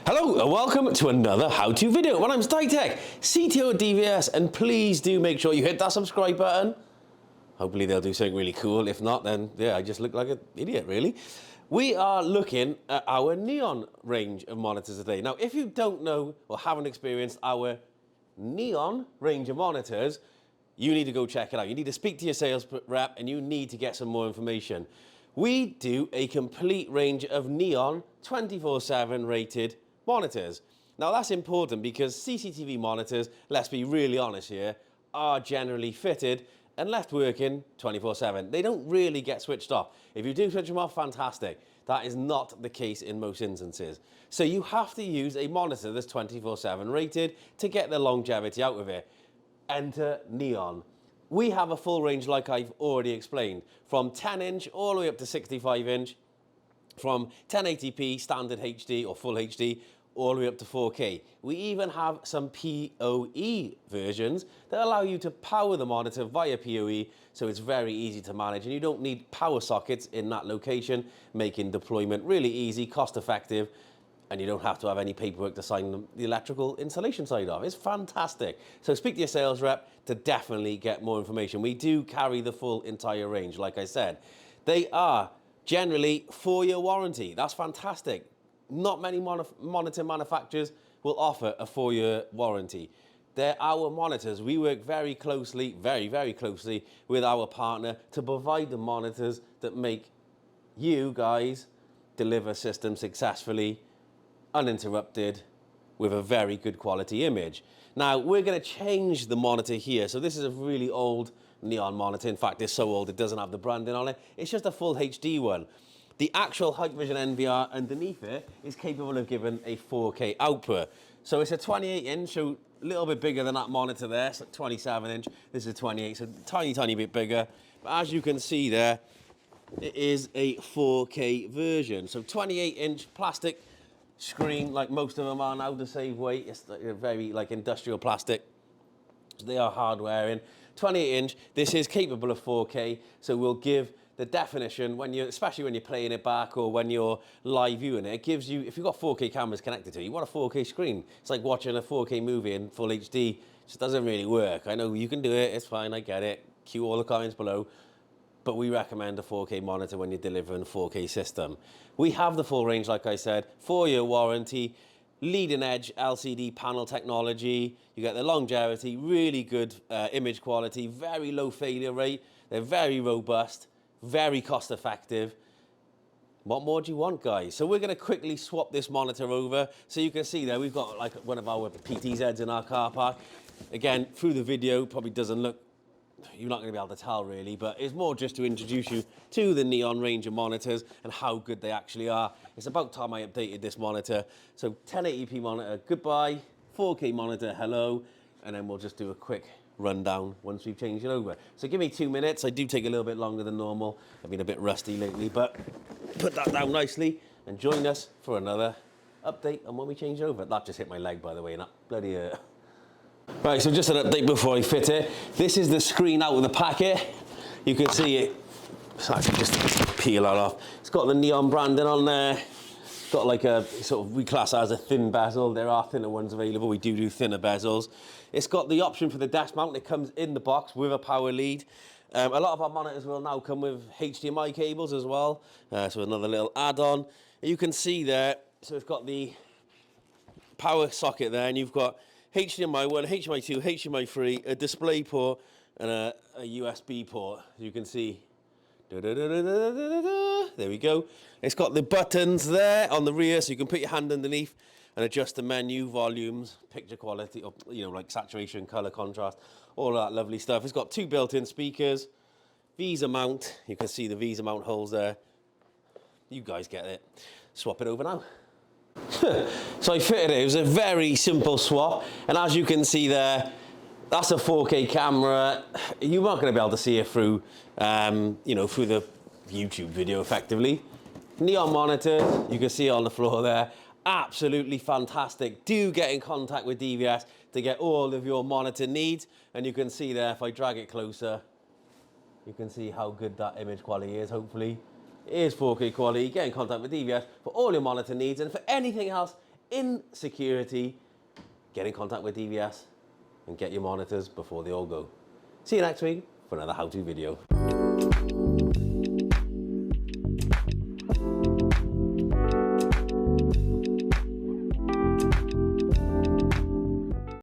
Hello and welcome to another how-to video. My name's Ditech, CTO at DVS, and please do make sure you hit that subscribe button. Hopefully they'll do something really cool. If not, then yeah, I just look like an idiot, really. We are looking at our Neon range of monitors today. Now, if you don't know or haven't experienced our Neon range of monitors, you need to go check it out. You need to speak to your sales rep and you need to get some more information. We do a complete range of Neon 24/7 rated monitors. Now that's important because CCTV monitors, let's be really honest here, are generally fitted and left working 24/7. They don't really get switched off. If you do switch them off, fantastic. That is not the case in most instances. So you have to use a monitor that's 24/7 rated to get the longevity out of it. Enter Neon. We have a full range, like I've already explained, from 10-inch all the way up to 65-inch, from 1080p standard HD or full HD all the way up to 4K. We even have some PoE versions that allow you to power the monitor via PoE, so it's very easy to manage and you don't need power sockets in that location, making deployment really easy, cost effective, and you don't have to have any paperwork to sign the electrical installation side of. It's fantastic. So speak to your sales rep to definitely get more information. We do carry the full entire range, like I said. They are generally 4-year warranty. That's fantastic. Not many monitor manufacturers will offer a 4-year warranty. They're our monitors. We work very closely, very closely with our partner to provide the monitors that make you guys deliver systems successfully, uninterrupted, with a very good quality image. Now we're going to change the monitor here. So this is a really old Neon monitor. In fact, it's so old it doesn't have the branding on it. It's just a full HD one. The actual Hikvision NVR underneath it is capable of giving a 4K output. So it's a 28-inch, so a little bit bigger than that monitor there. It's like 27-inch. This is 28, so tiny bit bigger. But as you can see there, it is a 4K version. So 28-inch plastic screen, like most of them are now to save weight. It's very like industrial plastic. So they are hard wearing. 28-inch. This is capable of 4K, so we'll give the definition when you, especially when you're playing it back or when you're live viewing it. It gives you, if you've got 4K cameras connected to it, you want a 4K screen. It's like watching a 4K movie in full HD. It just doesn't really work. I know you can do it. It's fine. I get it. Cue all the comments below. But we recommend a 4K monitor when you're delivering a 4K system. We have the full range, like I said, 4-year warranty, leading edge LCD panel technology. You get the longevity, really good image quality, very low failure rate. They're very robust, very cost effective. What more do you want, guys? So we're gonna quickly swap this monitor over. So you can see there, we've got like one of our PT's heads in our car park. Again, through the video, probably doesn't look, you're not going to be able to tell really, but it's more just to introduce you to the Neon range of monitors and how good they actually are. It's about time I updated this monitor. So 1080p monitor, goodbye. 4K monitor, hello. And then we'll just do a quick rundown once we've changed it over. So give me 2 minutes. I do take a little bit longer than normal. I've been a bit rusty lately, but put that down nicely and join us for another update on when we change it over. That just hit my leg, by the way, and that bloody hurt. Right, so just an update before I fit it. This is the screen out of the packet. You can see it. So I can just peel that off. It's got the Neon branding on there. It's got like a sort of, we class it as a thin bezel. There are thinner ones available. We do thinner bezels. It's got the option for the desk mount. It comes in the box with a power lead. A lot of our monitors will now come with HDMI cables as well. So another little add-on. You can see there, so it's got the power socket there, and you've got HDMI 1, HDMI 2, HDMI 3, a display port, and a USB port. You can see, there we go. It's got the buttons there on the rear, so you can put your hand underneath and adjust the menu, volumes, picture quality, or, you know, like saturation, color, contrast, all that lovely stuff. It's got 2 built-in speakers, Visa mount. You can see the Visa mount holes there. You guys get it. Swap it over now. So I fitted it. It was a very simple swap, and as you can see there, that's a 4K camera. You're not going to be able to see it through, you know, through the YouTube video effectively. Neon monitor, you can see it on the floor there. Absolutely fantastic. Do get in contact with DVS to get all of your monitor needs, and you can see there, if I drag it closer, you can see how good that image quality is, hopefully. is 4K quality. Get in contact with DVS for all your monitor needs, and for anything else in security, get in contact with DVS and get your monitors before they all go. See you next week for another how-to video.